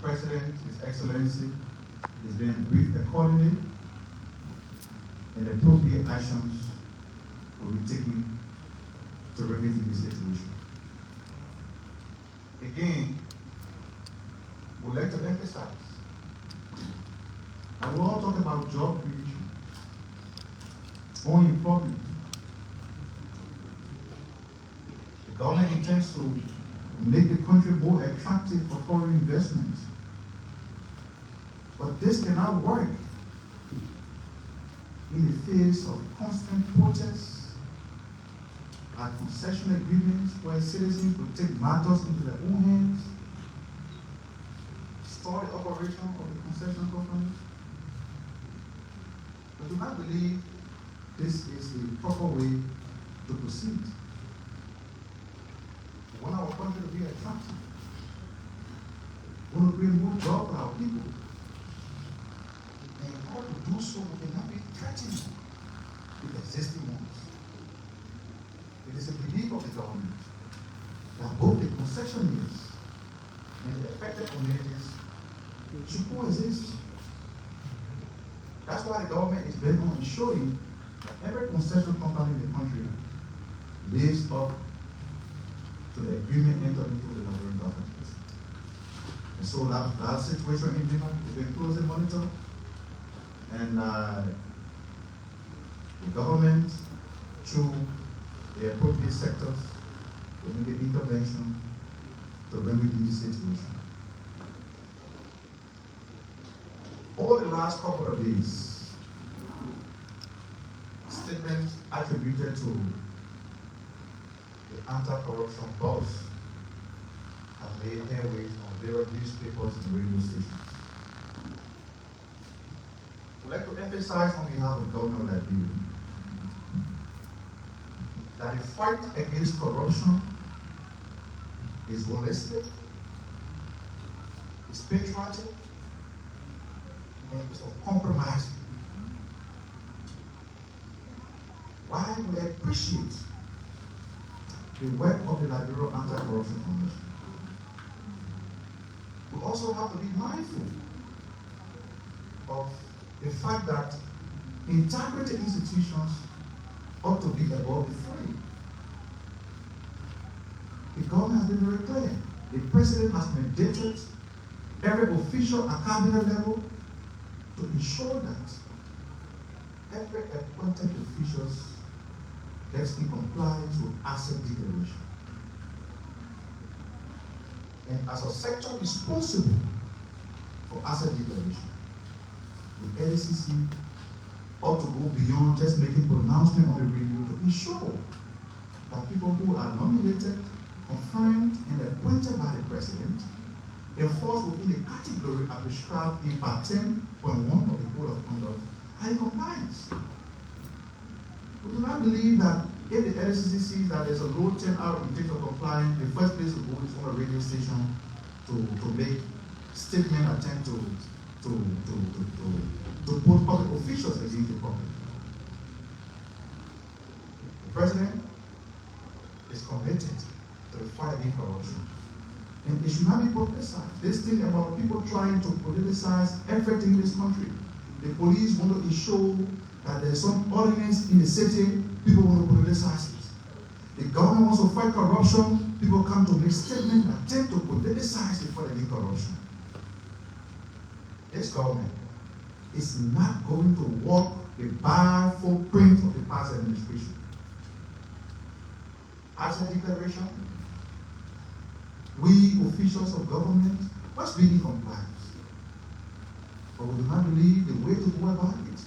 President, His Excellency, is being briefed accordingly, and appropriate actions will be taken to remedy this situation. Again, we'd like to emphasize, and we all talk about job creation, unemployment. The government intends to make the country more attractive for foreign investment. But this cannot work in the face of constant protests and concession agreements where citizens will take matters into their own hands, start the operation of the concession companies. I do not believe this is the proper way to proceed. We want our country to be attractive. We want to bring more jobs for our people. And in order to do so, we cannot be threatened with existing ones. It is a belief of the government that both the concessionaires and the affected communities should coexist. That's why the government is bent on ensuring that every concession company in the country lives up to the agreement entered into with the Nigerian government. And so that situation in Lima is being closely monitored, and the government, through the appropriate sectors, will make an intervention to remedy the situation. Over the last couple of days, statements attributed to the anti-corruption boss have made headways on various newspapers and radio stations. I'd like to emphasize on behalf of Governor Ladiu that the fight against corruption is holistic, it's patriotic, and it's uncompromising. While we appreciate the work of the Liberal Anti-Corruption Commission, we also have to be mindful of the fact that integrity institutions ought to be above the fray. The government has been very clear. The president has mandated every official at cabinet level to ensure that every appointed officials gets in compliance with asset declaration. And as a sector responsible for asset declaration, the LCC ought to go beyond just making pronouncement on the radio to ensure that people who are nominated, confirmed, and appointed by the president enforced within the category are prescribed in part 10.1 of the Code of Conduct are in compliance. We do not believe that if the LCC sees that there's a low turnout in terms of compliance, the first place to go is on a radio station to make statement attempt to put public officials against the public. The president is committed to the fight against corruption. And it should not be politicized. This thing about people trying to politicize everything in this country. The police want to ensure that there's some ordinance in the city, people want to politicize it. The government wants to fight corruption, people come to make statements and attempt to politicize the fight against corruption. This government is not going to walk the bad footprint of the past administration. Asset declaration, we officials of government must be in compliance. But we do not believe the way to go about it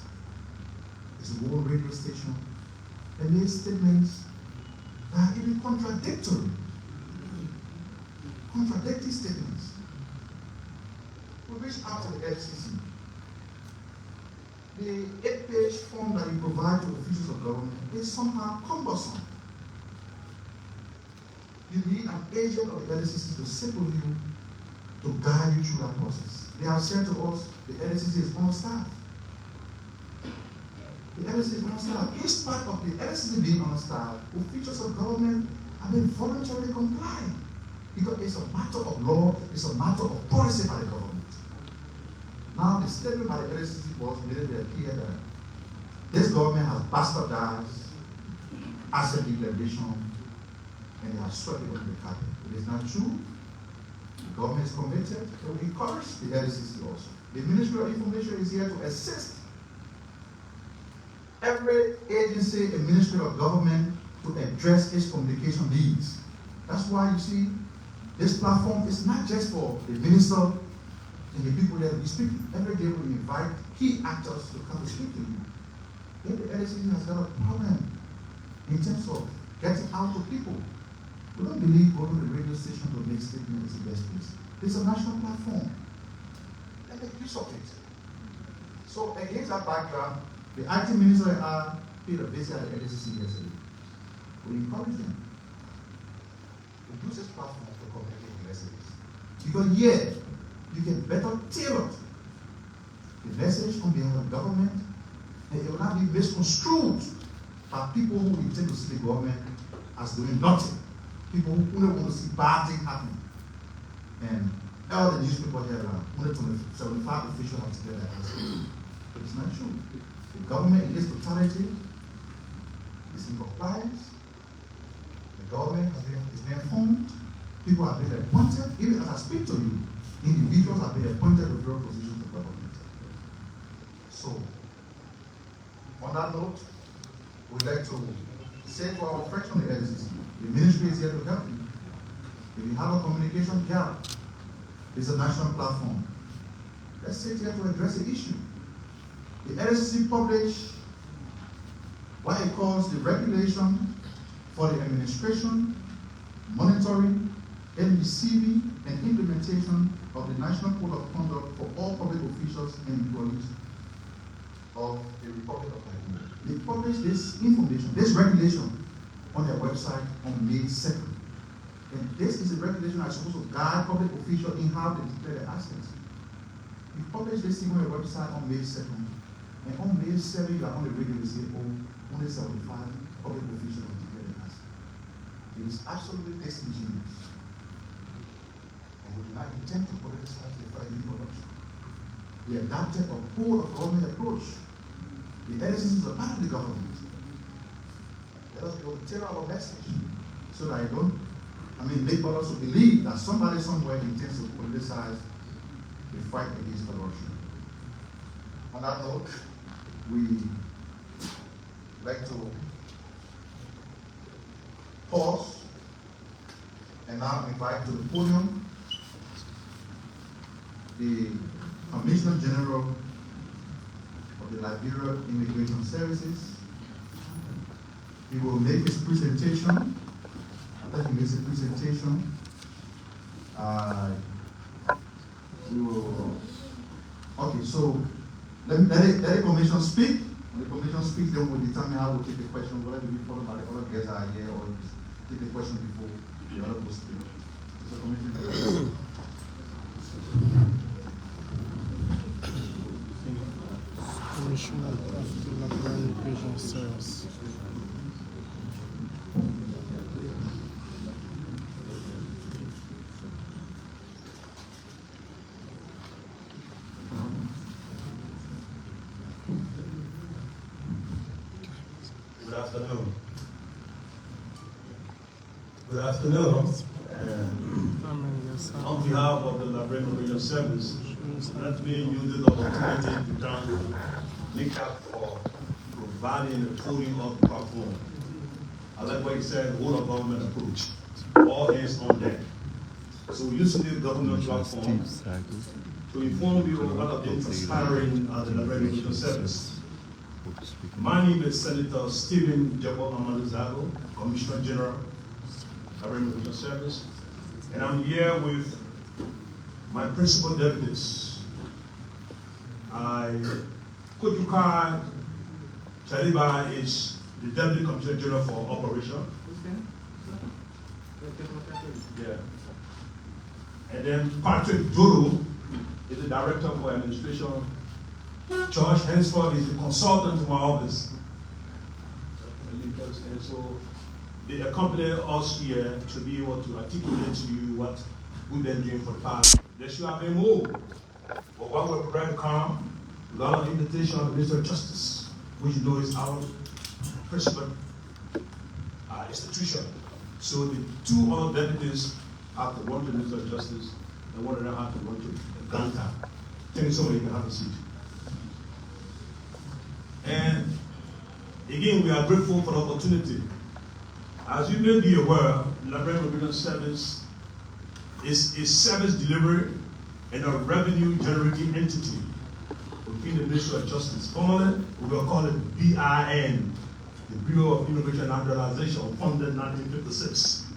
is to go on radio station and make statements that are even contradictory. Contradictory statements. We reach out to the FCC. The 8-page form that you provide to officials of government is somehow cumbersome. You need an agent of the LCC to sit with you to guide you through that process. They have said to us the LCC is on staff. The LCC is on staff. In spite of the LCC being on staff, officials of government have been voluntarily complying because it's a matter of law No, it's a matter of policy by the government. Now, the statement by the LSCC was immediately appeared that this government has bastardized asset declaration and they have swept it under the carpet. It is not true. The government is committed. We encourage the LSCC also. The Ministry of Information is here to assist every agency and ministry of government to address its communication needs. That's why you see this platform is not just for the minister and the people that we speak. Every day we invite key actors to come to speak to you. If the LSCC has got a problem in terms of getting out to people, we don't believe going to the radio station to make statements is the best place. It's a national platform. Let's make use of it. So against that background, the IT minister paid a visit at the LSCC yesterday. We encourage them to use this platform to communicate messages. Because here, you can better tailor the message on behalf of the government, and it will not be misconstrued by people who intend to see the government as doing nothing. People who don't want to see bad things happening. And all the newspaper here, 175 officials have declared that answer. But it's not true. The government in its totality is in compliance. The government is being formed. People have been appointed. Even as I speak to you, individuals have been appointed to various positions of government. So, on that note, we'd like to say to our friends on the LSCC, the ministry is here to help you. If you have a communication gap, it's a national platform. Let's sit here to address the issue. The LSCC published what it calls the regulation for the administration, monitoring, and receiving and implementation of the National Code of Conduct for all public officials and employees of the Republic of Nigeria. They published this information, this regulation, on their website on May 2nd. And this is a regulation that's supposed to guide public officials in how they declare their assets. We published this thing on their website on May 2nd. And on May 7th, you are on the radio, we say, oh, only 75 public officials have declared their assets. It is absolutely disingenuous. And we do not intend to politicize the federal production. We adopted a whole of government approach. The LSCC is a part of the government. Let us be able to tell our message so that make others to believe that somebody somewhere intends to politicize the fight against corruption. On that note, we like to pause and now invite to the podium the Commissioner General of the Liberia Immigration Services. He will make his presentation. After he makes a presentation, we will. Okay, so let the commission speak. When the commission speaks, then we'll determine how we'll take the question, whether to be followed by the other guests are here or take the question before the other will speak. So, Commissioner. Commissioner of the Liberia Immigration Service. Good afternoon. Good afternoon. On behalf of the Liberia Immigration Service, let me use this opportunity to thank NICAP for providing the pooling of the platform. I like what he said, whole of government approach. All hands on deck. So we use this government platform to inform you of what have been transpiring at the Liberia Immigration Service. My name is Senator Stephen Jabo Amadou Zago, Commissioner General, Liberia Immigration Service, and I'm here with my principal deputies. Kojukai Chaliba is the Deputy Commissioner General for Operation. Yeah. And then Patrick Duru is the Director for Administration. George Hensford is the consultant to my office. And so they accompany us here to be able to articulate to you what we've been doing for the past. There should have been more. But while we're prepared to come, we got an invitation of the Minister of Justice, which you know is our principal institution. So the two other deputies have to run to the Minister of Justice, and one of them have to run to Ganta. Tell me somebody can have a seat. And again, we are grateful for the opportunity. As you may be aware, Library Immigration Service is a service delivery and a revenue generating entity within the Ministry of Justice. Formerly, we will call it BIN, the Bureau of Innovation and Naturalization, funded in 1956,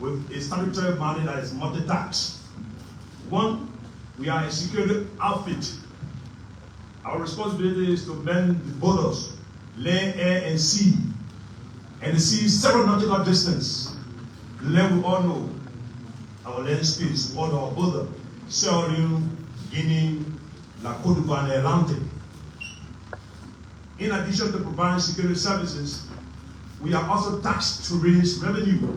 with a statutory mandate that is multi-tax. One, we are a security outfit. Our responsibility is to man the borders, land, air, and sea. And the sea is several nautical distance. The land we all know, our land space, all our border, Sierra Leone, Guinea, La Côte d'Ivoire, and the Atlantic. In addition to providing security services, we are also taxed to raise revenue.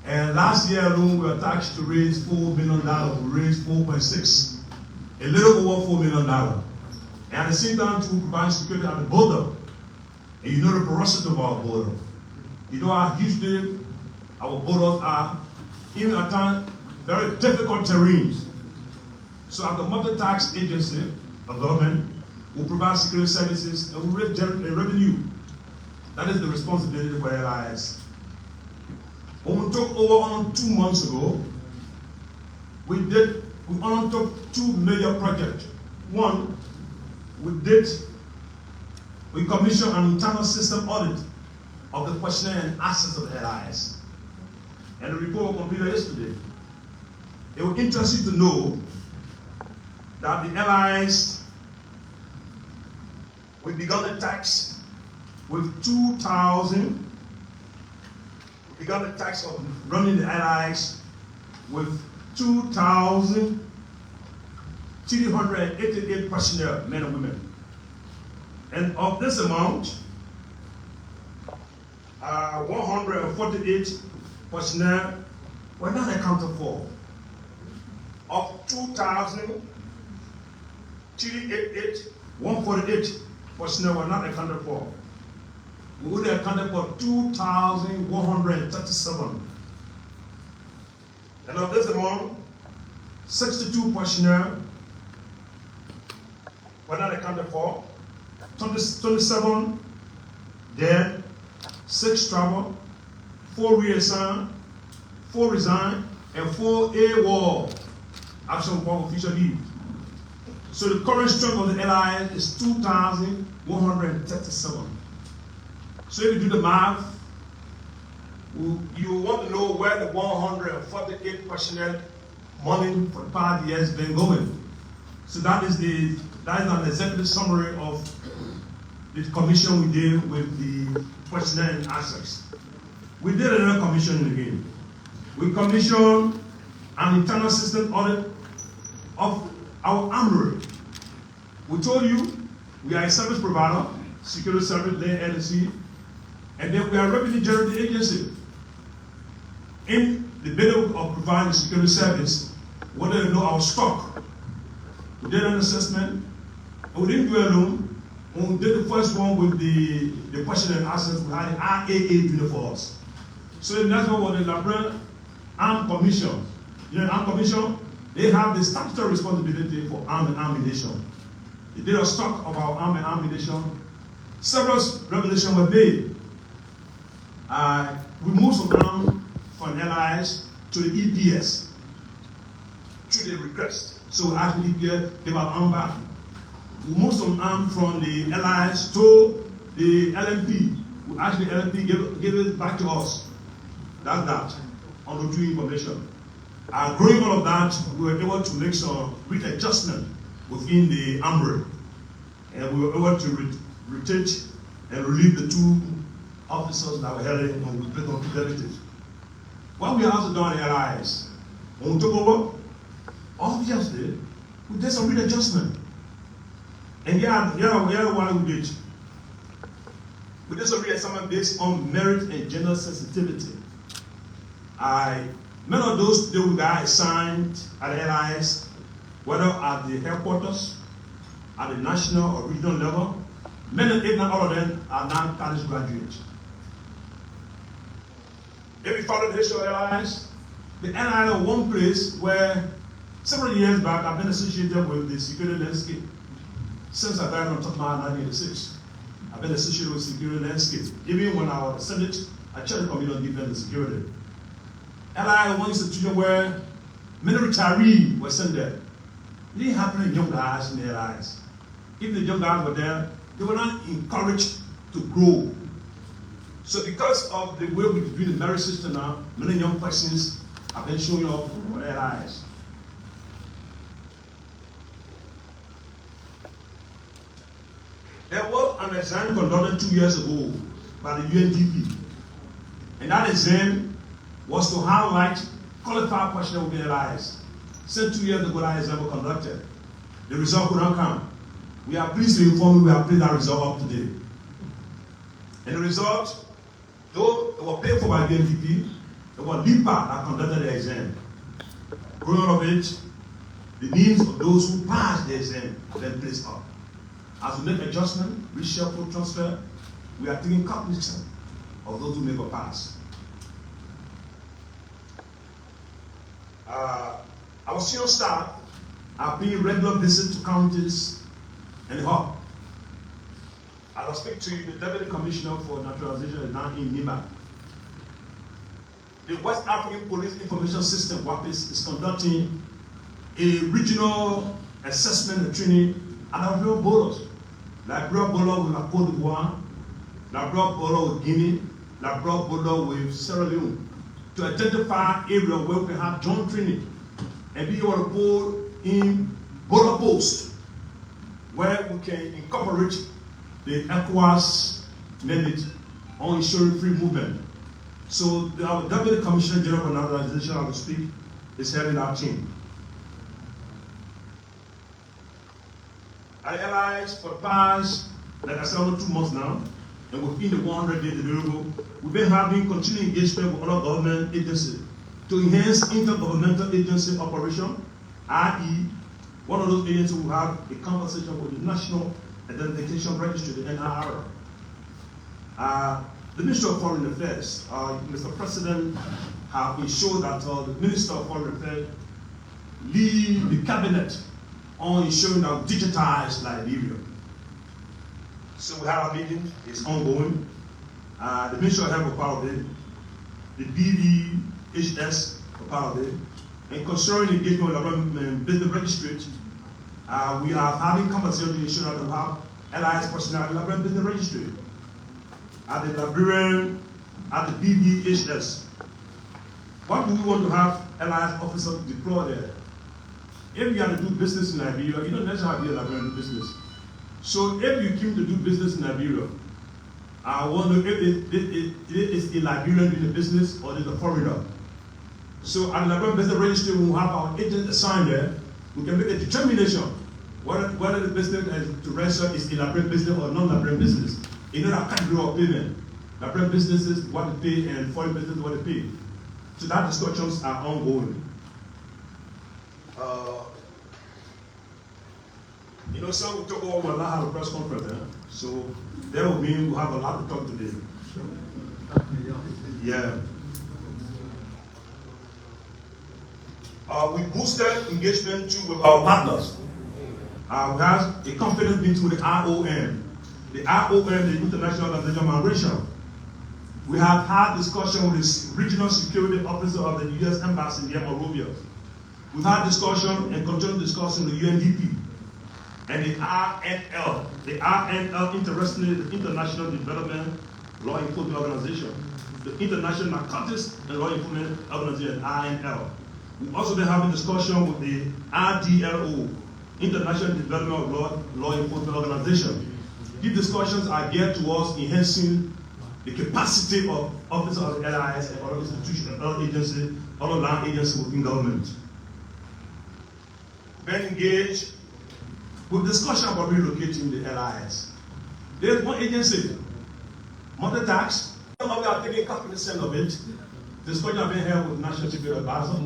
And last year alone, we were taxed to raise $4 million. We raised 4.6, a little over $4 million. And at the same time, to provide security at the border. And you know the porosity of our border. You know how hugely our borders are, even at times, very difficult terrains. So at the multi-tax agency, a government, will provide security services and will generate revenue. That is the responsibility for LIS. When we took over on 2 months ago, we undertook two major projects. One, we commissioned an internal system audit of the questionnaire and assets of the LIS. And the report was completed yesterday. It will interest you to know that the LIS, we began the tax with 2,000. We began the tax of running the LIS with 2,388 personnel, men and women. And of this amount, 148 personnel were not accounted for. Of 2,388, 148 personnel were not accounted for. We only accounted for 2,137. And of this amount, 62 personnel were not accounted for. 27 dead, 6 travel, 4 reassigned, 4 resigned, and 4 AWOL, action upon official leave. So the current strength of the LIS is 2,137. So if you do the math, you want to know where the 148 personnel money for the past year has been going. So that is an executive summary of the commission we did with the personnel and assets. We did another commission again. We commissioned an internal system audit of our armory. We told you we are a service provider, security service, land, air, and sea, and then we are a revenue generating agency. In the middle of providing security service, we wanted to know our stock. We did an assessment, and we didn't do it alone. When we did the first one with the question and assets, we had the IAA doing it for us. So that's what was the Liberian Armed Commission. You know, Armed Commission, they have the statutory responsibility for arms and ammunition. They did a stock of our arms and ammunition. Several revelations were made. We moved some arms from LIS to the EPS through the request. So actually, EPS gave our arm back. We moved some arms from the LIS to the LMP. Actually, LMP gave it back to us. That's that, on the true information. And growing all of that, we were able to make some readjustment within the armory. And we were able to rotate and relieve the 2 officers that were held and we put on 2 deputies. What we also done in LIS, when we took over, obviously, we did some readjustment. And yeah, why we did. We did some readjustment based on merit and gender sensitivity. Many of those they will be assigned at the LIS, whether at the headquarters, at the national or regional level. Many, if not all of them, are now college graduates. If you follow the history of LIS, the LIS is one place where several years back I've been associated with the security landscape. Since I died on top of my 1986, I've been associated with security landscape. Even when I was Senate, I chaired the Committee on Defense and Security. LIS is one institution where many retirees were sent there. It didn't happen in young guys in the LIS. If the young guys were there, they were not encouraged to grow. So because of the way we're doing the merit system now, many young persons have been showing up for LIS. There was an exam conducted 2 years ago by the UNDP. And that exam was to highlight qualified personnel with the LIS. Since 2 years ago that exam was conducted, the result could not come. We are pleased to inform you we have played that result up today. And the result, though it was paid for by the UNDP, it was LIPA that conducted the exam. Growing of it, the names of those who passed the exam are then placed up. As we make adjustment, reshuffle, transfer, we are taking cognizance of those who make a pass. Our senior staff are paying regular visits to counties and the hub. As I speak to you, the Deputy Commissioner for Naturalization is now in Nima. The West African Police Information System, WAPIS, is conducting a regional assessment and training at our real borders. Liberia border with Cote d'Ivoire, Liberia border with Guinea, Liberia border with Sierra Leone, to identify areas where we can have joint training and be able to put in border posts where we can incorporate the ECOWAS mandate on ensuring free movement. So our Deputy Commissioner General for Naturalization, I will speak, is heading our team. At LIS for the past, like I said, almost 2 months now, and within the 100 days available, we've been having continued engagement with other government agencies to enhance intergovernmental agency operation, i.e., one of those agencies will have a conversation with the National Identification Registry, the NIR. The Minister of Foreign Affairs, Mr. President, have ensured that the Minister of Foreign Affairs lead the cabinet on ensuring that we digitize Liberia. So we have a meeting, it's ongoing. The Ministry of Health was part of it, the BDHS was part of it, and concerning engagement with the business registry, we are having conversations to ensure that we have LIS personnel at the Liberian Business Registry, at the Liberian, at the BDHS. What do we want to have LIS officers deployed there? If you are to do business in Liberia, you don't necessarily have to be a Liberian business. So if you came to do business in Liberia, I wonder if it is a Liberian doing the business or is a foreigner. So at the Liberian Business Registry, we will have our agent assigned there. We can make a determination whether the business to register is a Liberian business or non-Liberian business. In that category of payment, Liberian businesses what they pay and foreign businesses what they pay. So that discussions are ongoing. Some will talk about we'll not have a press conference, so that will mean we'll have a lot to talk today. Yeah. We boosted engagement too with our partners. We have a confidence meeting with the IOM. The IOM, the International Organization of Migration. We have had discussion with the regional security officer of the U.S. Embassy in Monrovia. We've had discussion and continued discussion with the UNDP and the INL. The INL, interestingly, the International Development Law Enforcement Organization. The International Narcotics and Law Enforcement Organization, INL. We've also been having discussion with the IDLO, International Development Law Enforcement Organization. These discussions are geared towards enhancing the capacity of officers of the LIS and other institutions, other agencies, other land agencies within government. Been engaged with discussion about relocating the LIS. There's one agency, Mother Tax, we are taking cognizance of it. discussion I've been held with National Security Advisor.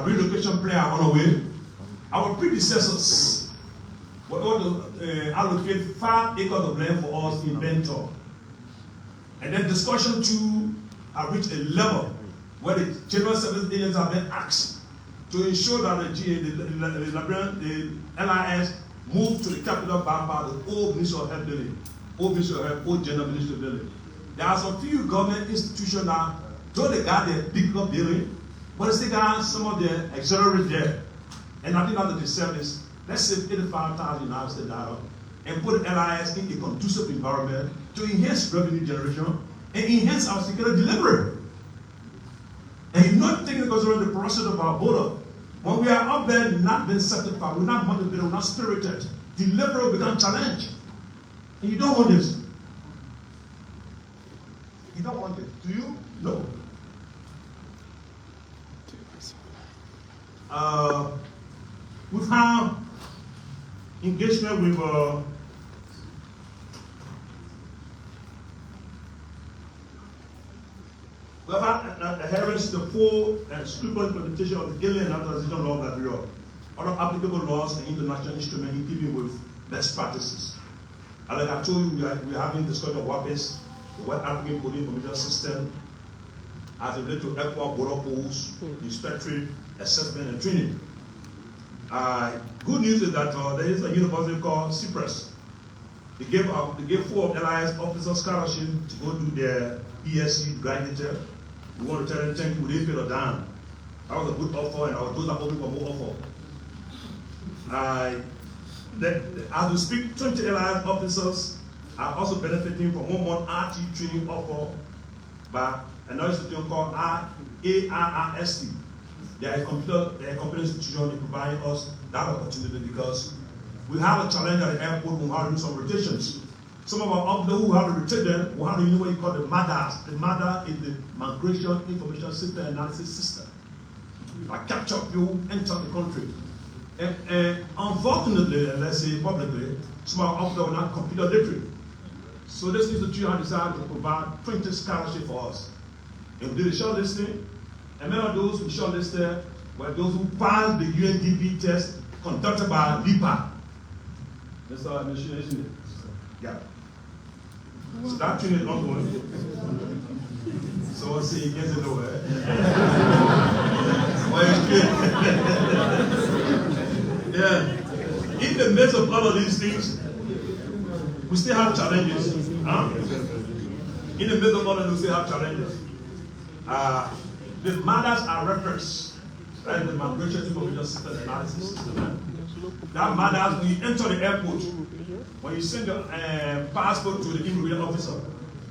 Relocation plan are on the way. Our predecessors were able to allocate 5 acres of land for us in Venture. And then discussion 2 have reached a level where the general service agents have been asked to ensure that the LIS move to the capital by the old Ministry of Health building, old General Ministry building. There are some few government institutions now, though they got their big up building, but they still got some of their auxiliary there. And I think after the service, let's save $85,000 and put the LIS in a conducive environment to enhance revenue generation and enhance our security delivery. And you're not taking into consideration the process of our border. When we are up there not being certified, we're not motivated, we're not spirited, delivery will become challenged. And you don't want this. You don't want it. Do you? No. We've had engagement with we have had adherence to the full and scrupulous implementation of the Alien Naturalization Law of Liberia, other applicable laws and international instruments in keeping with best practices. And like I told you, we are having discussion of WAPIS, the West African Police Information System, as it relates to airport border posts, inspectory, assessment, and training. Good news is that there is a university called Cyprus. They gave 4 of LIS officers scholarship to go do their BSc graduate year. We want to tell them thank you, they paid us down. That was a good offer, and those are hoping for more offer. As we speak, 20 LIS officers are also benefiting from 1 month RT training offer by another institution called ARRST. They are a computer institution that providing us that opportunity because we have a challenge at the airport. We have to do some rotations. Some of our officers who have to rotate them, we have to know what you call the MADAS. The MADA is the Migration Information System Analysis System. I capture you, enter the country. And unfortunately, let's say publicly, some of our officers are not computer literate. So this institute has decided to provide 20 scholarships for us. And we did the shortlisting. And many of those who shortlisted were those who passed the UNDP test conducted by LIPA. That's our administration. Yeah. So that training is ongoing. So we'll see, it gets it nowhere. Yeah. In the midst of all of these things, we still have challenges. Huh? In the midst of all of these, we still have challenges. The matters are referenced, right? The Migration Information System Analysis System. That matters when you enter the airport, when you send your passport to the immigration officer.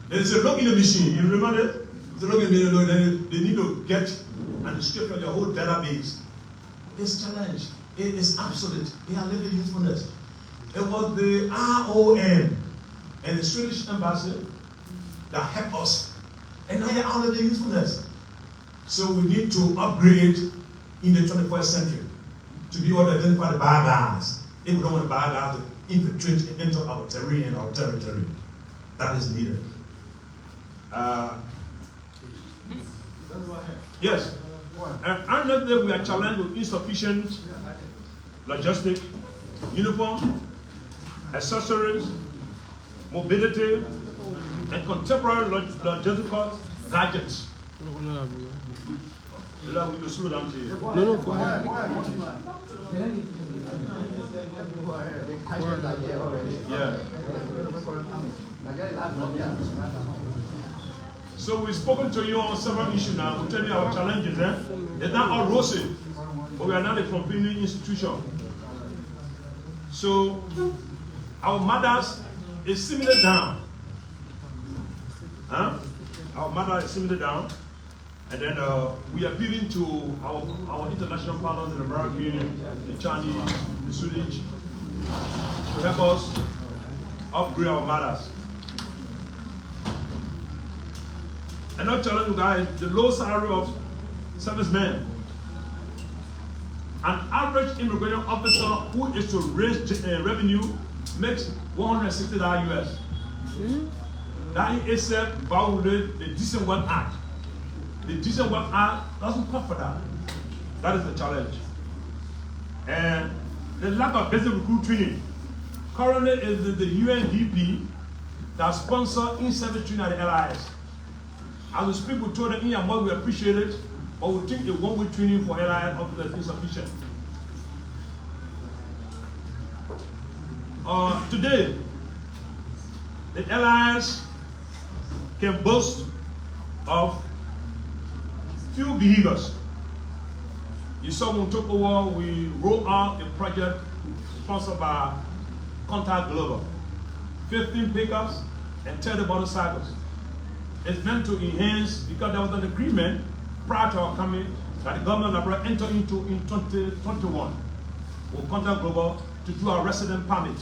There is a look in the machine. You remember it? It's a look in the machine. Then they need to get and scrape on your whole database. It's challenged. It is absolute. They are living usefulness. It was the ROM and the Swedish embassy that helped us. And now they're out of the usefulness. So we need to upgrade in the 21st century to be able to identify the bad guys. If we don't want the bad guys to infiltrate into our terrain and our territory, that is needed. Yes. And another we are challenged with insufficient logistic, uniform, accessories, mobility, and contemporary logistical gadgets. No, slow down to you. No, go ahead. Yeah. So we've spoken to you on several issues now. We'll tell you our challenges. It's not all rosy, but we are not a convening institution. So our mothers is similar down. Huh? Our mother is similar down. And then we are appealing to our international partners in the American Union, the Chinese, the Swedish, to help us upgrade our matters. Another challenge, you guys, the low salary of servicemen. An average immigration officer who is to raise revenue makes $160 US. That is itself violates the Decent Work Act. the decent work act doesn't call for that. That is the challenge. And the lack of basic recruit training. Currently, is the UNDP that sponsor in-service training at the LIS. As we speak, we told them in we appreciate it, but we think a one-week training for LIS officers is insufficient. Today, the LIS can boast of few vehicles. You saw when we took over, we rolled out a project sponsored by Contact Global. 15 pickups and 30 motorcycles. It's meant to enhance, because there was an agreement prior to our coming that the government of Liberia entered into in 2021 with Contact Global to do our resident permit.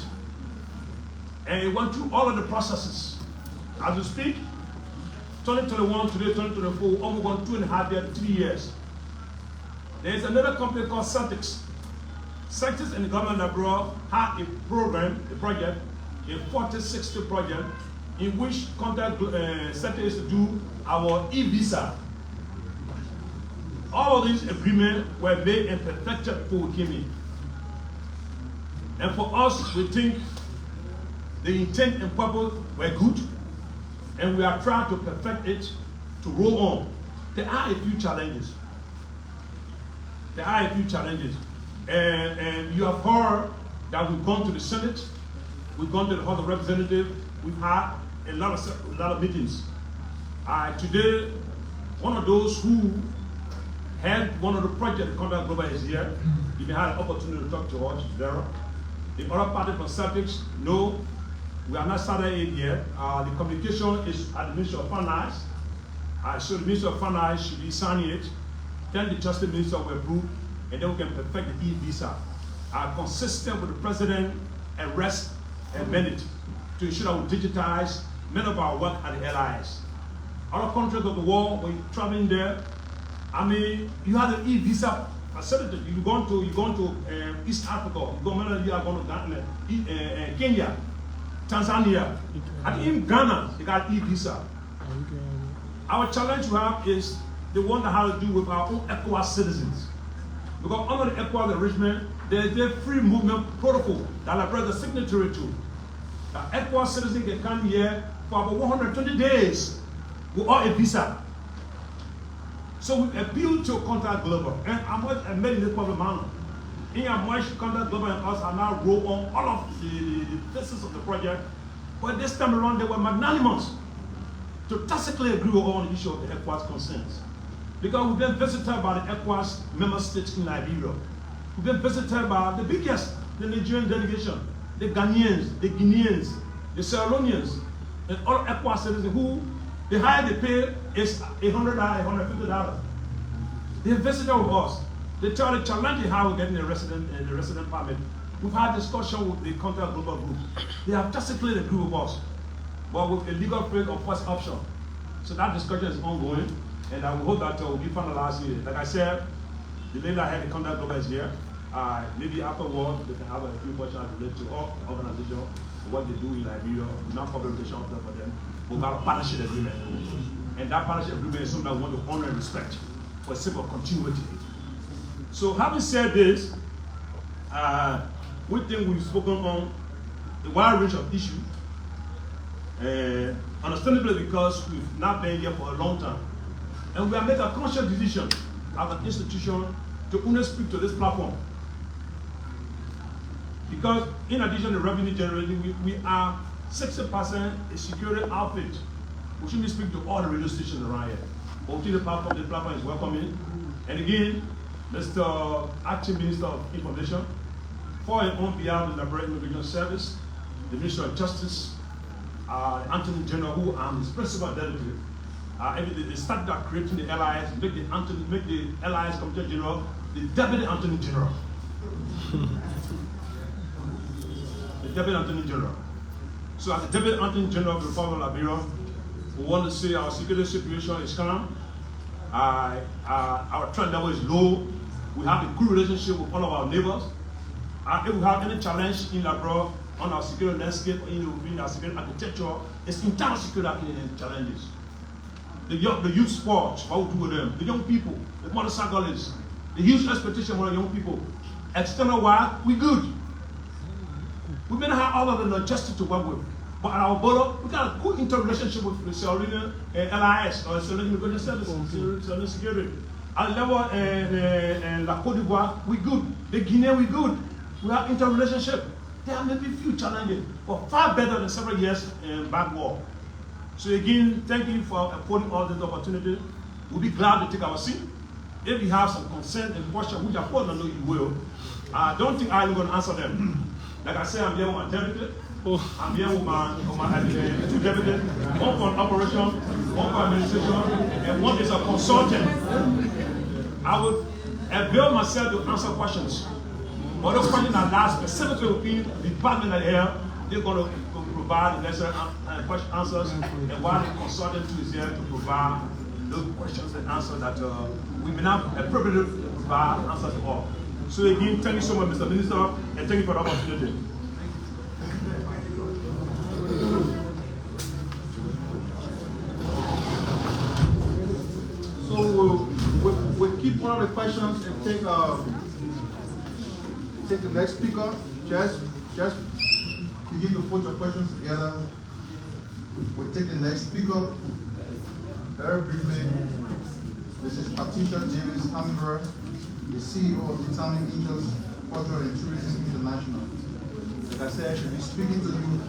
And it went through all of the processes. As we speak, 2021, today 2024, almost 1.5 years, 3 years. There is another company called Celtics. Celtics and the government of Liberia had a program, a project, a 40-60 project, in which Contact Celtics is to do our e-visa. All of these agreements were made and perfected before we came in. And for us, we think the intent and purpose were good, and we are trying to perfect it to roll on. There are a few challenges. There are a few challenges. And you have heard that we've gone to the Senate, we've gone to the House of Representatives, we've had a lot of meetings. Today, one of those who had one of the projects, Contact Global, is here. If you had an opportunity to talk to us, Vera. The other party from Celtics, no, we have not started it yet. The communication is at the Ministry of Finance. So the Ministry of Finance should be signing it. Then the Justice Minister will approve, and then we can perfect the e-visa. Consistent with the President arrest and mandate to ensure that we digitize many of our work at the LIS. Other countries of the world, when you're traveling there, I mean, you have the e-visa facility. You're going to East Africa. You are going to Ghana, Kenya, Tanzania. And in Ghana, they got e-visa. Our challenge we have is the one that has to do with our own ECOWAS citizens. Because under the ECOWAS arrangement, there is a free movement protocol that Liberia is a signatory to. The ECOWAS citizens can come here for about 120 days without a visa. So we appeal to Contact Global, and I'm not admitting this public manner. In a much Contact Global and us are now roll on all of the phases of the project, but this time around they were magnanimous to tacitly agree with all the issue of the ECOWAS concerns. Because we've been visited by the ECOWAS member states in Liberia. We've been visited by the biggest, the Nigerian delegation, the Ghanaians, the Guineans, the Sierra Leoneans, and all ECOWAS citizens who the higher they pay is $100, $150. They visited with us. They tell the challenge how we're getting the resident permit. We've had discussion with the Contact Global Group. They have tacitly agreed with us, but with a legal frame of first option. So that discussion is ongoing, and I will hope that will be finalized here. Like I said, the lady that had the Contact Global is here. Maybe afterwards, they can have a few questions related to all organizations, what they do in Liberia, non-public relations officer for them. We've got a partnership agreement. And that partnership agreement is something that we want to honor and respect for the sake of continuity. So having said this, we think we've spoken on a wide range of issues. Understandably because we've not been here for a long time. And we have made a conscious decision as an institution to only speak to this platform. Because in addition to revenue generating, we are 60% a security outfit. We shouldn't speak to all the radio stations around here. But the platform is welcoming. And again, Mr. Acting Minister of Information, for and on behalf of the Liberia Immigration Service, the Minister of Justice, Attorney General, who I'm his principal delegate, they started out creating the LIS, make the LIS Commissioner General the Deputy Attorney General. The Deputy Attorney General. So as the Deputy Attorney General of the Republic of Liberia, we want to say our security situation is calm. Our threat level is low. We have a good relationship with all of our neighbors. If we have any challenge in Liberia on our security landscape, in our security architecture, it's internal security challenges. the youth sports, what we do with them, the young people, the motorcyclists, the huge expectation for the young people. External wide, we good. We may not have all of the logistics to work with, but at our border, we got a good interrelationship with the Sierra Leone LIS, or Sierra Leone Immigration Service, Sierra Leone Security. At the level in La Côte d'Ivoire, we good. The Guinea, we good. We have interrelationship. There are maybe few challenges, but far better than several years back war. So again, thank you for affording all this opportunity. We'll be glad to take our seat. If you have some concern and question, which I know you will, I don't think I'm going to answer them. Like I said, I'm here with my deputy. I'm here with my two deputies. One for operation, one for administration, and one is a consultant. I would avail myself to answer questions. But those questions are not specifically within the department that here, they're going to provide the necessary answers, and while the consultant is here to provide those questions and answers that we may not appropriately provide answers to all. So again, thank you so much, Mr. Minister, and thank you for the opportunity. So we'll keep one of the questions and take the next speaker. Just begin to put your questions together. We'll take the next speaker. Very briefly, this is Patricia James Hammer, the CEO of Determined Angels Culture and Tourism International. Like I said, she'll be speaking to you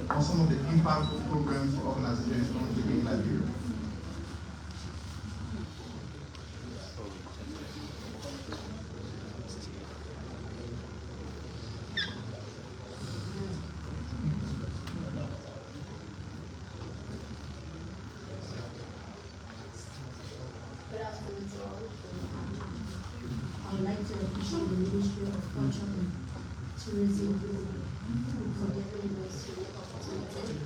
on some of the impactful programs for organizations currently in Liberia. I would like to appreciate the Ministry of Culture and Tourism for giving me this unique opportunity.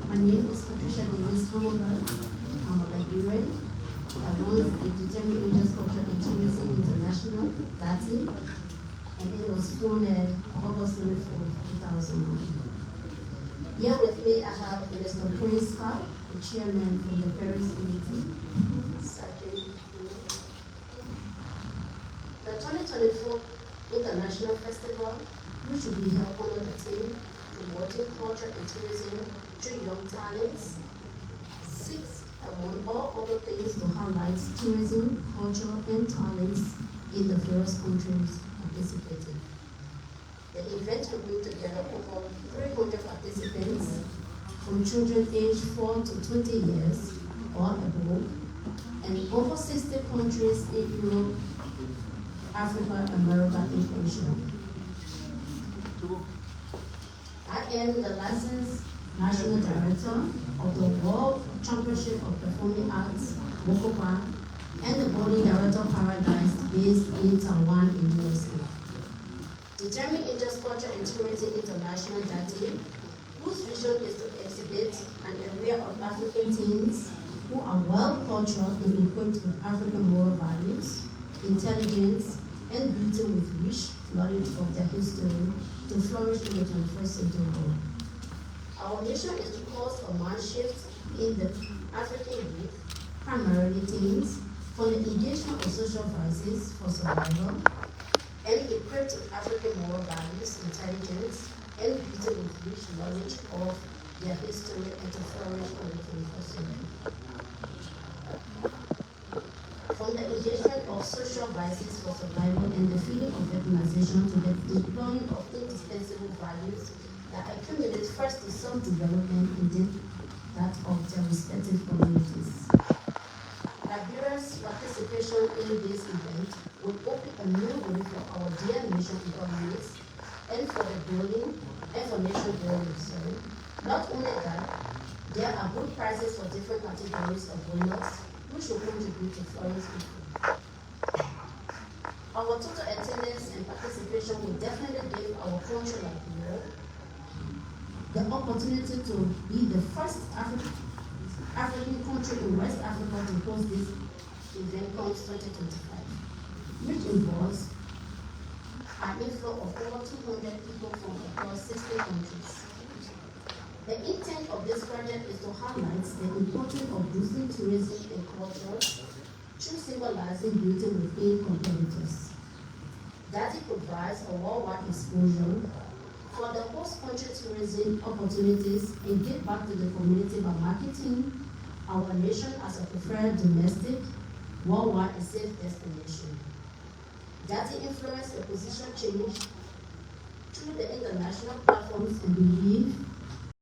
My name is Patricia Davis Hammerberg. I'm a Liberian. I run the Determined Angels Culture and Tourism International, DATI, and it was founded August 24, 2001. Here with me, I have Mr. Prince Scott, the chairman of the Paris Committee. The 2024 International Festival, which will be held under the theme Promoting Culture and Tourism through Young Talents, seeks, among all other things, to highlight tourism, culture, and talents in the various countries participating. The event will bring together over 300 participants from children aged 4 to 20 years or above, and over 60 countries in Europe, Africa, America, and Asia. I am the licensed national director of the World Championship of Performing Arts, WOCOPA, and the boarding director of Paradise based in Taiwan in USA. Determined Angels Culture and Tourism International DATI, whose vision is to exhibit an area of African teens who are well cultured and equipped with African moral values, intelligence, and beauty with rich knowledge of their history to flourish in the 21st century world. Our mission is to cause a mind shift in the African youth, primarily teens, for the engagement of social vices for survival, and equipped with African moral values, intelligence, and beauty with rich knowledge of their history and to flourish in the 21st century. From the engagement of social vices for survival and the feeling of recognition to the deploying of indispensable values that accumulate first to self-development and then that of their respective communities. Liberia's participation in this event will open a new way for our dear nation economies and for the building and for nation building. Not only that, there are good prizes for different categories of winners, which will contribute to foreign people. Our total attendance and participation will definitely give our country like Liberia the opportunity to be the first African country in West Africa to host this event called 2025, which involves an inflow of over 200 people from across 60 countries. The intent of this project is to highlight the importance of boosting tourism and culture through symbolizing beauty within competitors. That it provides a worldwide exposure for the host country tourism opportunities and give back to the community by marketing our nation as a preferred domestic, worldwide and safe destination. That it influence the position change through the international platforms and believe